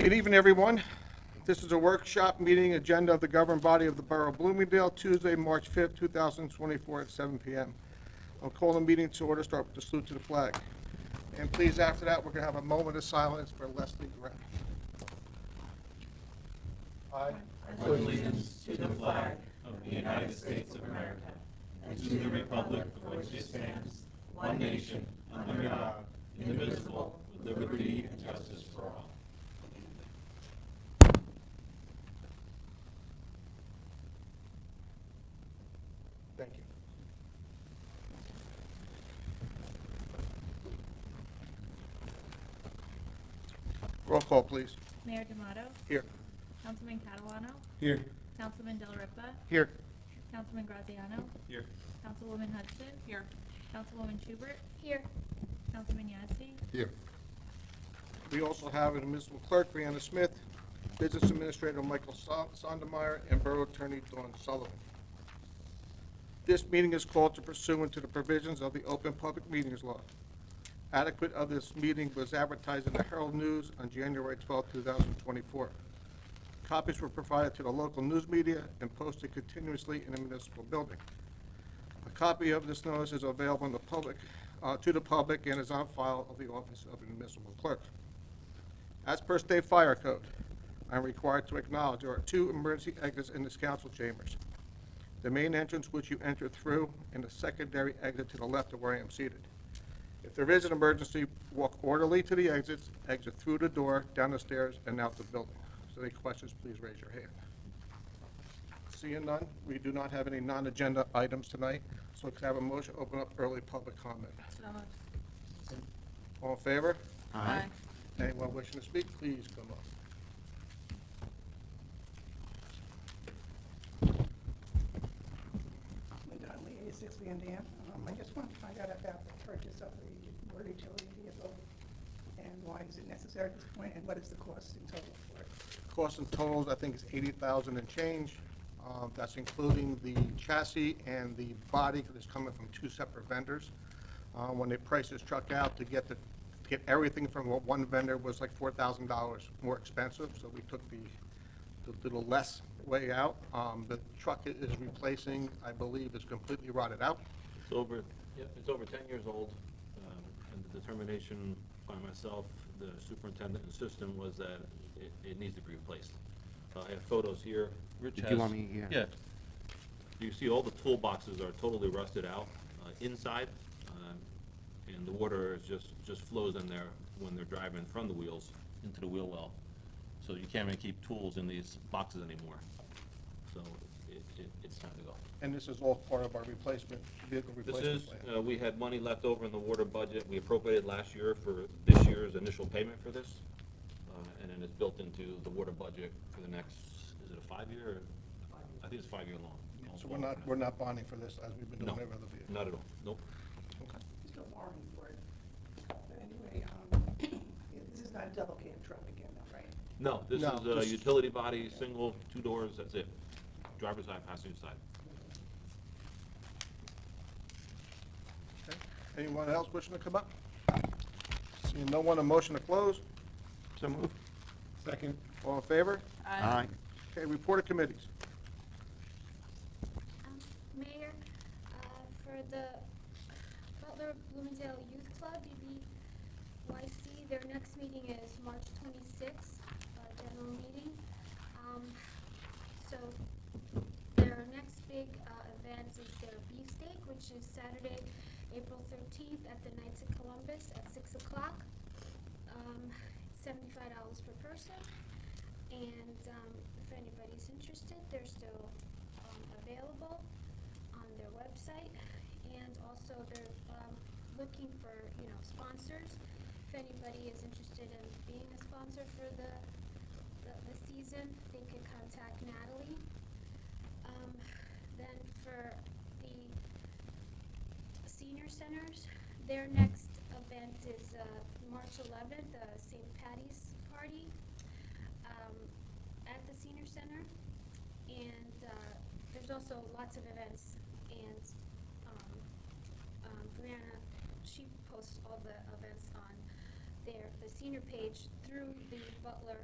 Good evening, everyone. This is a workshop meeting agenda of the governing body of the Borough of Bloomingdale, Tuesday, March 5th, 2024 at 7 p.m. I'll call the meeting to order, start with the salute to the flag. And please, after that, we're going to have a moment of silence for Leslie Grant. I pledge allegiance to the flag of the United States of America and to the republic for which it stands, one nation, under God, indivisible, with liberty and justice for all. Thank you. Roll call, please. Mayor D'Amato, Here. Councilman Catalano, Here. Councilman Del Ripa, Here. Councilman Graziano, Here. Councilwoman Hudson, Here. Councilwoman Schubert, here, Councilman Yazdi, Here. We also have an municipal clerk, Brianna Smith, business administrator, Michael Sondermeyer, and borough attorney, Dawn Sullivan. This meeting is called to pursuant to the provisions of the Open Public Meetings Law. Adequate of this meeting was advertised in the Herald News on January 12, 2024. Copies were provided to the local news media and posted continuously in the municipal building. A copy of this notice is available in the public, to the public and is on file of the office of the municipal clerk. As per state fire code, I am required to acknowledge there are two emergency exits in this council chambers. The main entrance which you enter through and the secondary exit to the left of where I am seated. If there is an emergency, walk orderly to the exits, exit through the door, down the stairs, and out the building. So any questions, please raise your hand. Seeing none, we do not have any non-agenda items tonight, so we can have a motion to open up early public comment. So moved. All in favor? Aye. Anyone wishing to speak, please come up. Lee, 86 Van Dam. I just wanted to find out about the purchase of the water utility vehicle and why is it necessary at this point, and what is the cost in total for it? Cost in totals, I think, is $80,000 and change. That's including the chassis and the body, because it's coming from two separate vendors. When they priced this truck out to get everything from what one vendor was like $4,000 more expensive, so we took the little less way out. The truck is replacing, I believe, is completely rotted out. It's over 10 years old, and the determination by myself, the superintendent and system, was that it needs to be replaced. I have photos here. Rich Did has, you want me? Yeah. You see all the toolboxes are totally rusted out inside, and the water is just flows in there when they're driving from the wheels into the wheel well. So you can't even keep tools in these boxes anymore. So it's time to go. And this is all part of our vehicle This replacement is, plan. we had money left over in the water budget. We appropriated last year for this year's initial payment for this. And then it's built into the water budget for the next, is it a 5-year? Or, I think it's 5-year long. So we're not bonding for this as we've been doing No, every other vehicle. not at all. Nope. Okay. Still borrowing for it. But anyway, this is not a double cab truck again, though, right? No, this No, is a just- utility body, single, 2 doors, that's it. Driver's side, passenger side. Okay. Anyone else wishing to come up? Seeing no one, a motion to close? So moved. Second. All in favor? Aye. Okay, report of committees. Mayor, for the Butler Bloomingdale Youth Club, BBYC, their next meeting is March 26th, general meeting. So their next big event is their beefsteak, which is Saturday, April 13th at the Knights of Columbus at 6 o'clock. It's $75 per person. And if anybody's interested, they're still available on their website. And also they're looking for, sponsors. If anybody is interested in being a sponsor for the season, they can contact Natalie. Then for the senior centers, their next event is March 11th, St. Patty's Party at the senior center. And there's also lots of events, and Brianna, she posts all the events on the senior page through the Butler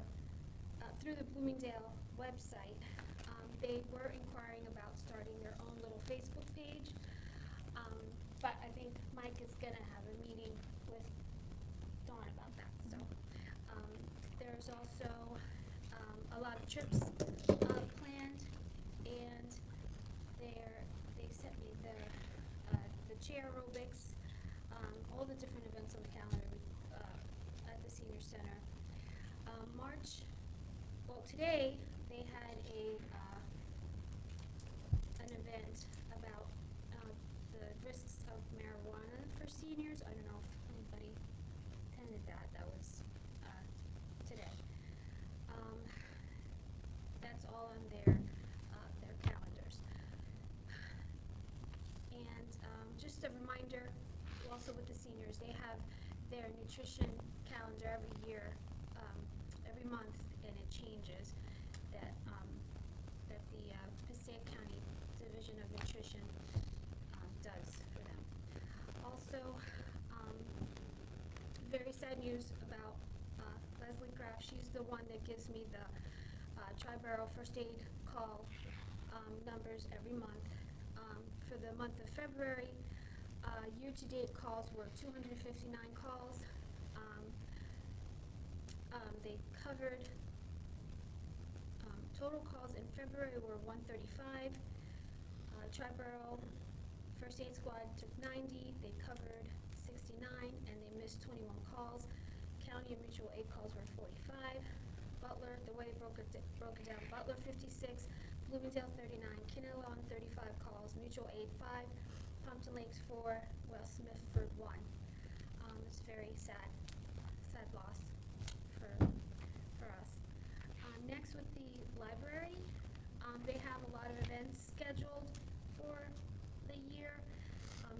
through the Bloomingdale website, they were inquiring about starting their own little Facebook page. But I think Mike is gonna have a meeting with Dawn about that, so. There's also, a lot of trips, planned, and they sent me the chair aerobics, all the different events on the calendar, at the senior center. Today, they had an event about, the risks of marijuana for seniors. I don't know if anybody attended that. That was, today. That's all on their calendars. And, just a reminder, also with the seniors, they have their nutrition calendar every year, every month, and it changes, that the Passaic County Division of Nutrition does for them. Also, very sad news about Leslie Graff. She's the one that gives me the Tri-Borough First Aid call numbers every month. For the month of February, year-to-date calls were 259 calls. They covered, total calls in February were 135. Tri-Borough First Aid Squad took 90, they covered 69, and they missed 21 calls. County and mutual aid calls were 45. Butler, the way it broke it down, Butler 56, Bloomingdale 39, Kinnelon 35 calls, mutual aid 5, Pompton Lakes 4, West Smithford 1. It's very sad loss for us. Next, with the library, they have a lot of events scheduled for the year.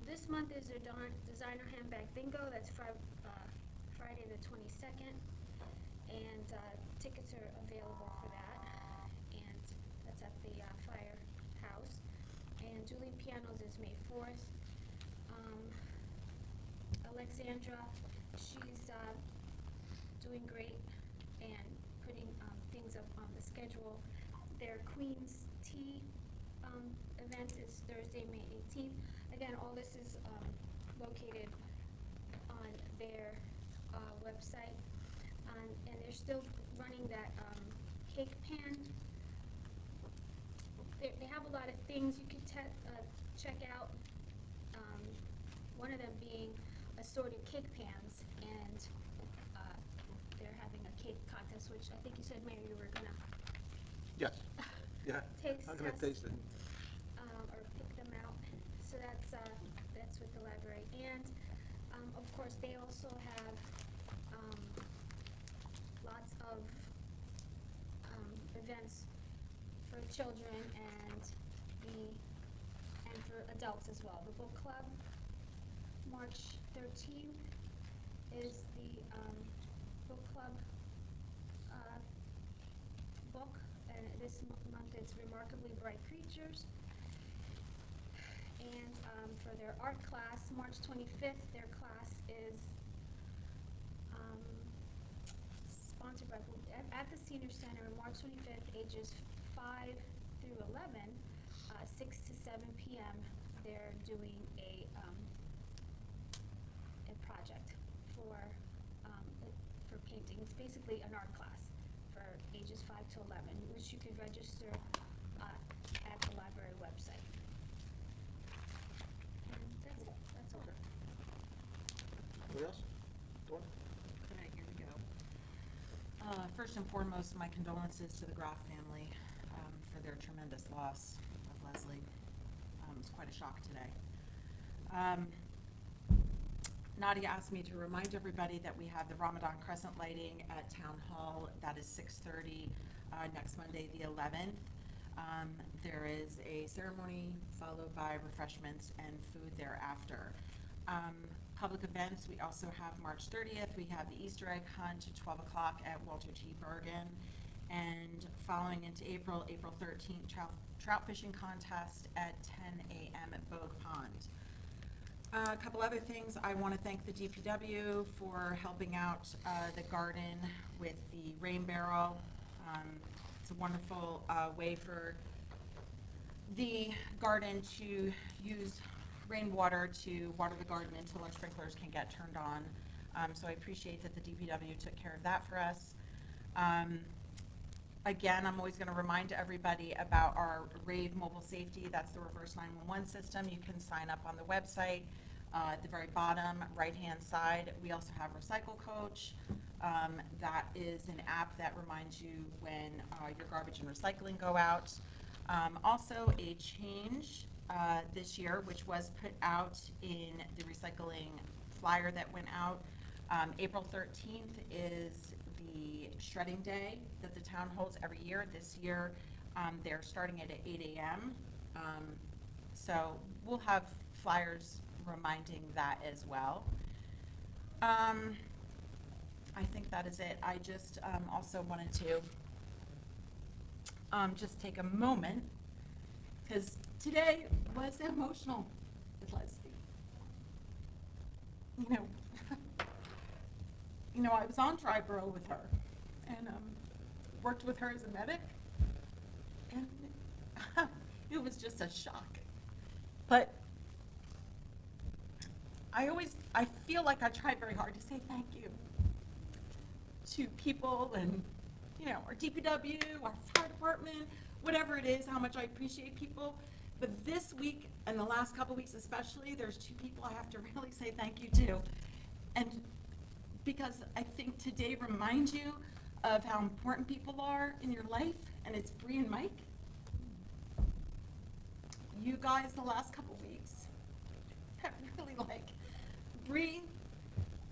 This month is their designer handbag bingo. That's Friday the 22nd, and tickets are available for that. And that's at the firehouse. And Julie Pianos is May 4th. Alexandra, she's doing great and putting things up on the schedule. Their Queen's Tea event is Thursday, May 18th. Again, all this is located on their website. And they're still running that cake pan. They have a lot of things you could check out. One of them being assorted cake pans, and they're having a cake contest, which I think you said, Mayor, you were gonna Yes. Yeah. taste I'm gonna test, taste it. or pick them out. So that's with the library. And of course, they also have lots of events for children and for adults as well. The book club, March 13th is the book club book, and this month it's Remarkably Bright Creatures. And for their art class, March 25th, their class is sponsored by at the Senior Center, March 25th, ages 5 through 11, 6 to 7 p.m. They're doing a project for painting. It's basically an art class for ages 5 to 11, which you could register at the library website. And that's it. That's all. Anybody else? Dawn? Okay, here we go. First and foremost, my condolences to the Graff family for their tremendous loss of Leslie. It was quite a shock today. Nadia asked me to remind everybody that we have the Ramadan Crescent lighting at Town Hall. That is 6:30 next Monday, the 11th. There is a ceremony followed by refreshments and food thereafter. Public events, we also have March 30th. We have the Easter egg hunt at 12 o'clock at Walter T. Bergen. And following into April 13th, trout fishing contest at 10 a.m. at Bogue Pond. A couple other things. I want to thank the DPW for helping out the garden with the rain barrel. It's a wonderful way for the garden to use rainwater to water the garden until our sprinklers can get turned on. So I appreciate that the DPW took care of that for us. Again, I'm always gonna remind everybody about our RAVE mobile safety. That's the reverse 911 system. You can sign up on the website. At the very bottom, right-hand side, we also have Recycle Coach. That is an app that reminds you when your garbage and recycling go out. Also a change this year, which was put out in the recycling flyer that went out. April 13th is the shredding day that the town holds every year. This year, they're starting it at 8 a.m. So we'll have flyers reminding that as well. I think that is it. I just also wanted to just take a moment, because today was emotional with Leslie. I was on Triborough with her, and worked with her as a medic, and it was just a shock. But I feel like I tried very hard to say thank you to people and, our DPW, our fire department, whatever it is, how much I appreciate people. But this week, and the last couple weeks especially, there's two people I have to really say thank you to. And because I think today reminds you of how important people are in your life, and it's Bree and Mike. You guys, the last couple weeks, have really Bree,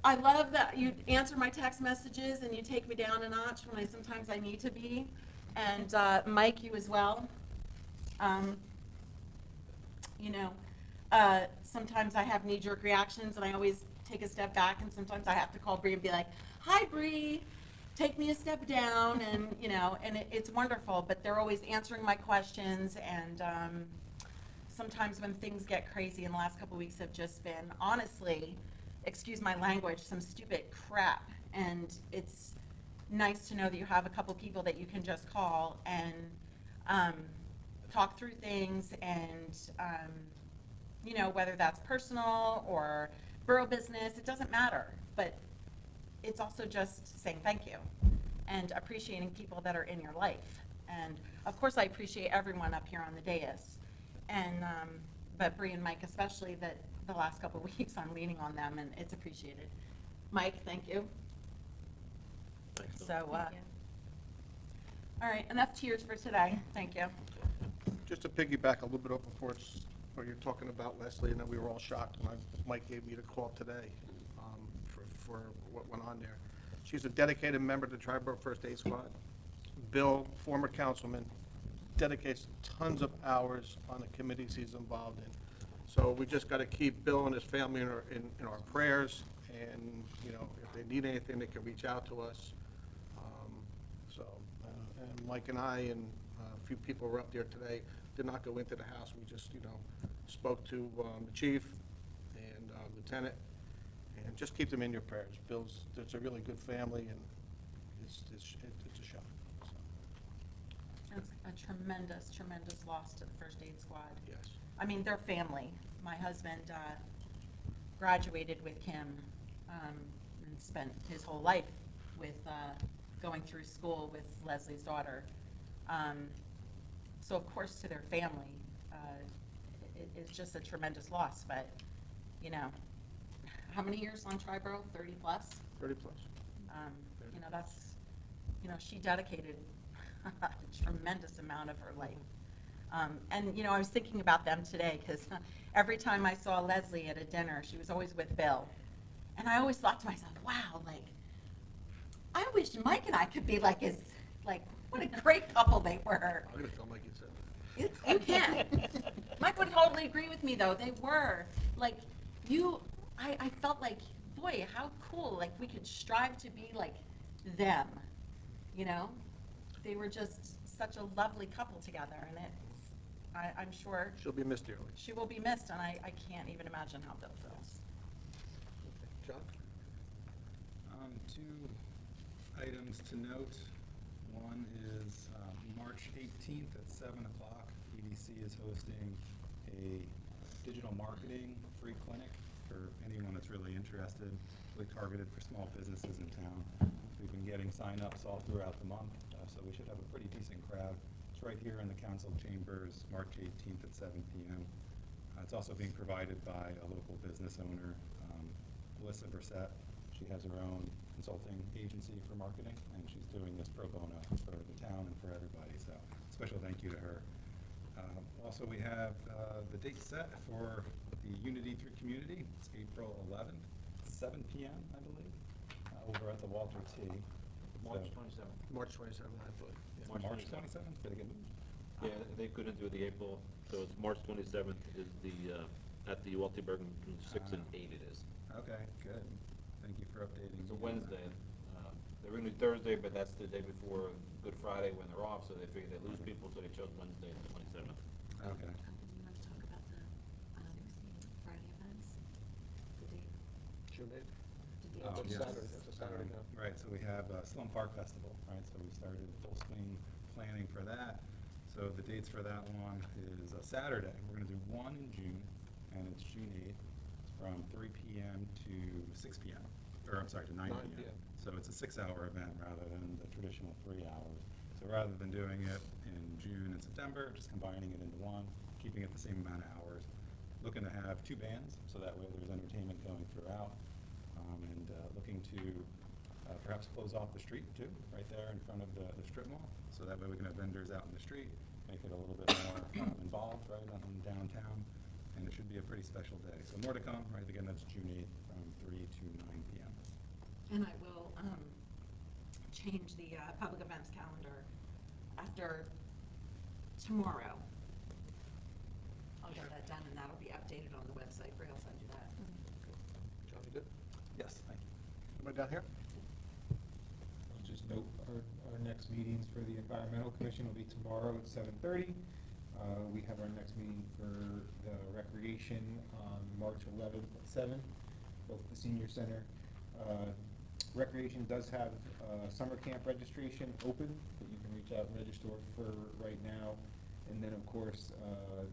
I love that you answer my text messages and you take me down a notch when sometimes I need to be. And Mike, you as well. Sometimes I have knee-jerk reactions and I always take a step back, and sometimes I have to call Bree and be like, "Hi, Bree, take me a step down," and it's wonderful. But they're always answering my questions, and sometimes when things get crazy, and the last couple weeks have just been, honestly, excuse my language, some stupid crap. And it's nice to know that you have a couple people that you can just call and talk through things, and whether that's personal or borough business, it doesn't matter. But it's also just saying thank you and appreciating people that are in your life. And of course I appreciate everyone up here on the dais. And but Bree and Mike especially, that the last couple of weeks I'm leaning on them, and it's appreciated. Mike, thank you. Thanks, Dawn. So, Thank you. all right, enough tears for today. Thank you. Just to piggyback a little bit off of where you're talking about Leslie, and then we were all shocked when Mike gave me the call today for what went on there. She's a dedicated member of the Triborough First Aid Squad. Bill, former councilman, dedicates tons of hours on the committees he's involved in. So we just got to keep Bill and his family in our prayers, and if they need anything, they can reach out to us. And Mike and I and a few people were up there today. Did not go into the house. We just spoke to the chief and lieutenant, and just keep them in your prayers. It's a really good family, and it's a shock. So, It's a tremendous, tremendous loss to the First Aid Squad. yes. I mean, they're family. My husband graduated with Kim and spent his whole life with going through school with Leslie's daughter. So of course to their family, it's just a tremendous loss. But how many years on Triborough? 30 plus. 30 plus. That's she dedicated a tremendous amount of her life. And I was thinking about them today, because every time I saw Leslie at a dinner, she was always with Bill. And I always thought to myself, wow, I wish Mike and I could be what a great couple they were. I'm going to tell Mike you said that. You can. Mike would totally agree with me, though. They were. I felt like, boy, how cool. We could strive to be like them, They were just such a lovely couple together, and I'm sure She'll be missed dearly. she will be missed, and I can't even imagine how Bill feels. John? Two items to note. One is March 18th at 7 o'clock. EDC is hosting a digital marketing free clinic for anyone that's really interested, really targeted for small businesses in town. We've been getting sign-ups all throughout the month, so we should have a pretty decent crowd. It's right here in the council chambers, March 18th at 7 p.m. It's also being provided by a local business owner, Melissa Brissett. She has her own consulting agency for marketing, and she's doing this pro bono for the town and for everybody, so special thank you to her. Also, we have the date set for the Unity Through Community. It's April 11th, 7 p.m., I believe, over at the Walter T. March So- 27th. March 27th, I believe. It's March March 27th. 27th? Did it get moved? Yeah, they couldn't do the April, so it's March 27th is the, at the Walter Bergen, 6 and 8 it is. Okay, good. Thank you for updating. It's a me on that. Wednesday. They were gonna do Thursday, but that's the day before Good Friday when they're off, so they figured they'd lose people, so they chose Wednesday, the 27th. Okay. You want to talk about the Friday events? The date? June 8th. Did the Oh, That's yes. Saturday, that's a Saturday now. Right, so we have Slum Park Festival, right, so we started full swing planning for that. So the dates for that one is a Saturday. We're gonna do one in June, and it's June 8th, from 3 p.m. to 6 p.m., or I'm sorry, to 9 9 p.m. p.m. So it's a 6-hour event rather than the traditional 3 hours. So rather than doing it in June and September, just combining it into one, keeping it the same amount of hours. Looking to have 2 bands, so that way there's entertainment going throughout. And looking to perhaps close off the street too, right there in front of the strip mall. So that way we can have vendors out in the street, make it a little bit more involved, right, in downtown. And it should be a pretty special day. So more to come, right, again, that's June 8th from 3 to 9 p.m. And I will change the public events calendar after tomorrow. I'll get that done, and that'll be updated on the website. Ray will send you that. John, you good? Yes, thank you. Anybody down here? I'll just note our next meetings for the Environmental Commission will be tomorrow at 7:30. We have our next meeting for the Recreation on March 11th at 7, both at the Senior Center. Recreation does have summer camp registration open, that you can reach out and register for right now. And then, of course,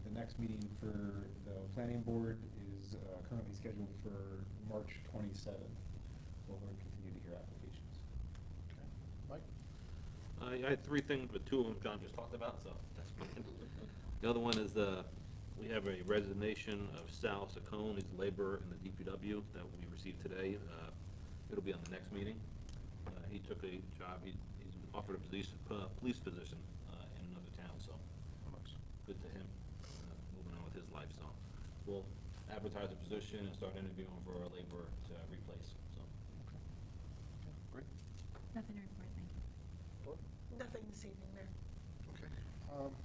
the next meeting for the Planning Board is currently scheduled for March 27th. We'll continue to hear applications. Okay. Mike? I had 3 things, but 2 of them John just talked about, so that's fine. The other one is we have a resignation of Sal Saccone, he's a laborer in the DPW that we received today. It'll be on the next meeting. He took a job, he's been offered a police position in another town, so good to him, moving on with his life, so. We'll advertise the position and start interviewing for a laborer to replace, so. Great. Nothing to report, thank you. Nothing this evening, Mayor. Okay.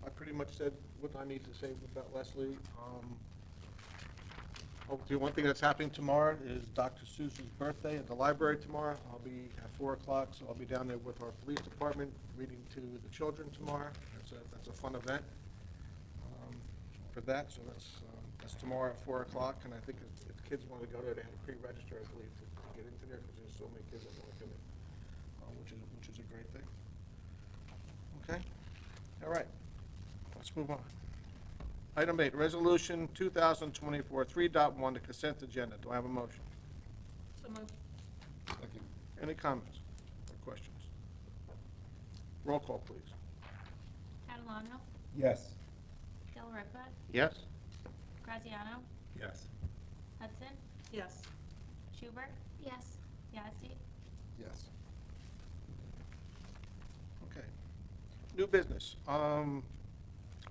I pretty much said what I need to say about Leslie. The one thing that's happening tomorrow is Dr. Seuss's birthday at the library tomorrow. I'll be at 4 o'clock, so I'll be down there with our police department, reading to the children tomorrow. That's a fun event for that, so that's tomorrow at 4 o'clock, and I think if kids want to go there, they have to pre-register, I believe, to get into there, because there's so many kids that want to come in, which is a great thing. Okay? All right. Let's move on. Item 8, Resolution 2024 3.1, the consent agenda. Do I have a motion? So moved. Any comments or questions? Roll call, please. Catalano, Yes. Del Ripa, Yes? Graziano, Yes. Hudson, Yes. Schubert, Yes. Yazdi, Yes. Okay. New business.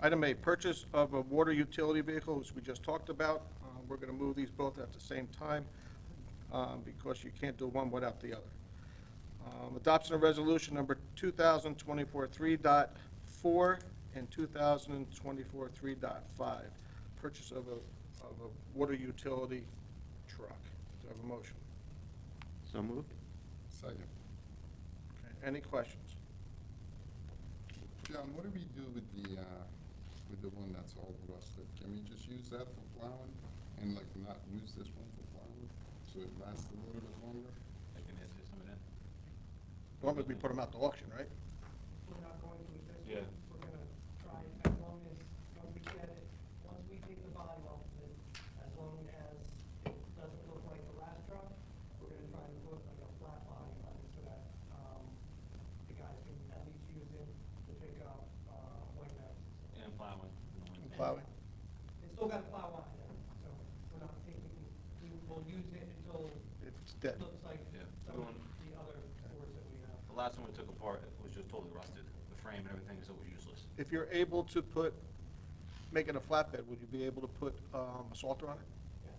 Item 8, purchase of a water utility vehicle, which we just talked about. We're going to move these both at the same time because you can't do one without the other. Adoption of resolution number 2024 3.4 and 2024 3.5, purchase of a water utility truck. Do I have a motion? So moved? Second. Okay. Any questions? John, what do we do with the one that's all rusted? Can we just use that for plowing and like not use this one for plowing, so it lasts a little bit longer? I can answer some of that. Normally, we put them out to auction, right? Yeah. We're gonna try, as long as, once we get it, once we take the body off of it, as long as it doesn't look like the last truck, we're gonna try to put like a flat body on it so that, the guys can at least use it to pick up, white masses. And plowing. And plowing. It's still got a plow on it, so we're not taking, we'll use it until It's it dead. looks like Yeah. some of the other cores that we have. The last one we took apart, it was just totally rusted. The frame and everything, so it was useless. If you're able to put, make it a flatbed, would you be able to put a salter on it? Yes.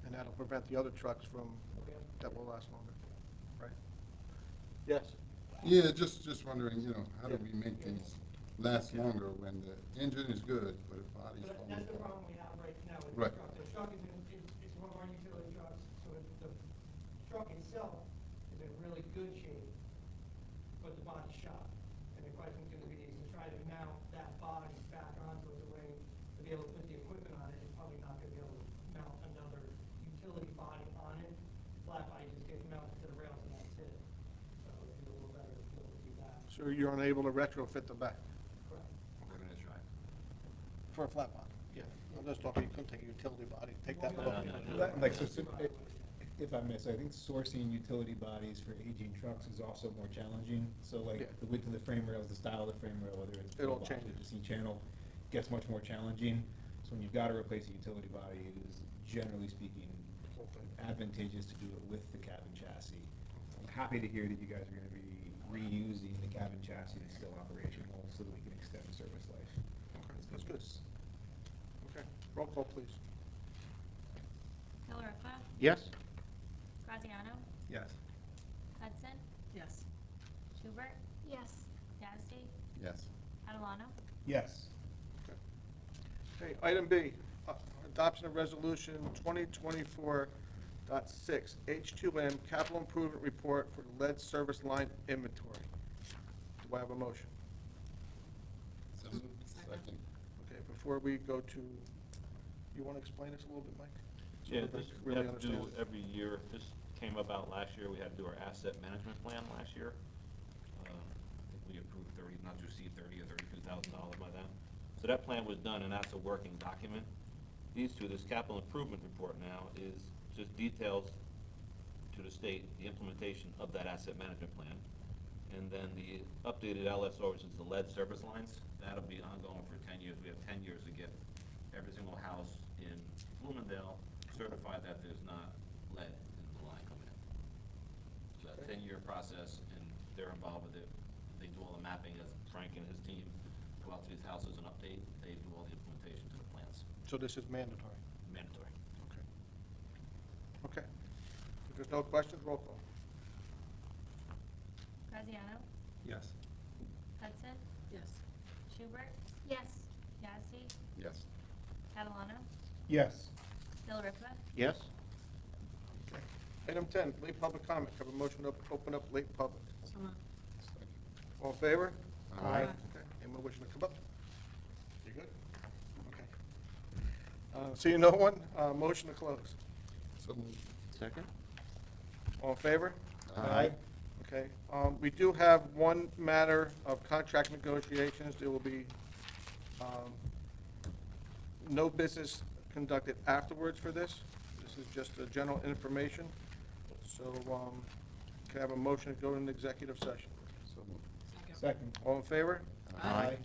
And that'll prevent the other trucks from, Okay. that will last longer, right? Yes. Yeah, just wondering, how do we make these last longer when the engine is good, but the body's So falling that's the apart? problem we have right now with Right. the truck. The truck it's one of our utility trucks, so the truck itself is in really good shape, but the body's shot. And the question's gonna be, to try to mount that body back onto it the way, to be able to put the equipment on it, it's probably not gonna be able to mount another utility body on it. Flat body just gets mounted to the rails and that's it. So it'd be a little better to be able to do that. So you're unable to retrofit the back Correct. We're gonna try. for a flat body? Yeah. I'm just talking, you couldn't take a utility body, take that No, off. no, no. Like, so, if I may, so I think sourcing utility bodies for aging trucks is also more challenging. So like, Yeah. the width of the frame rails, the style of the frame rail, whether it's. It all box or changes. the C-channel, gets much more challenging. So when you've got to replace a utility body, it is generally speaking advantageous to do it with the cabin chassis. I'm happy to hear that you guys are gonna be reusing the cabin chassis that's still operational, so that we can extend the service life. That's good. Okay, roll call, please. Delariva, Yes? Graziano, Yes. Hudson, Yes. Schubert, Yes. Yazdi, Yes. Catalano. Yes. Okay, item B, adoption of resolution 2024.6, H2M capital improvement report for lead service line inventory. Do I have a motion? So moved. Second. Okay, before we go to, you want to explain this a little bit, Mike? So Yeah, everybody this we really have to do understands. every year. This came about last year. We had to do our asset management plan last year. I think we approved not to exceed $30,000 or $32,000 by then. So that plan was done, and that's a working document. These two, this capital improvement report now is just details to the state, the implementation of that asset management plan. And then the updated LSO, which is the lead service lines, that'll be ongoing for 10 years. We have 10 years to get every single house in Bloomingdale certified that there's not lead in the line coming in. So that's a 10-year process, and they're involved with it. They do all the mapping as Frank and his team go out to these houses and update. They do all the implementation to the plans. So this is mandatory? Mandatory. Okay. Okay. If there's no questions, roll call. Graziano, Yes. Hudson, Yes. Schubert, Yes. Yazdi, Yes. Catalano, Yes. Delariva. Yes. Okay. Item 10, late public comment. Have a motion to open up late public. So moved. Second. All in favor? Aye. Okay. Anyone wishing to come up? You good? Okay. Seeing no one, motion to close. So moved. Second. All in favor? Aye. Okay. We do have one matter of contract negotiations. There will be no business conducted afterwards for this. This is just a general information. So can I have a motion to go into executive session? So moved. Second. Second. All in favor? Aye.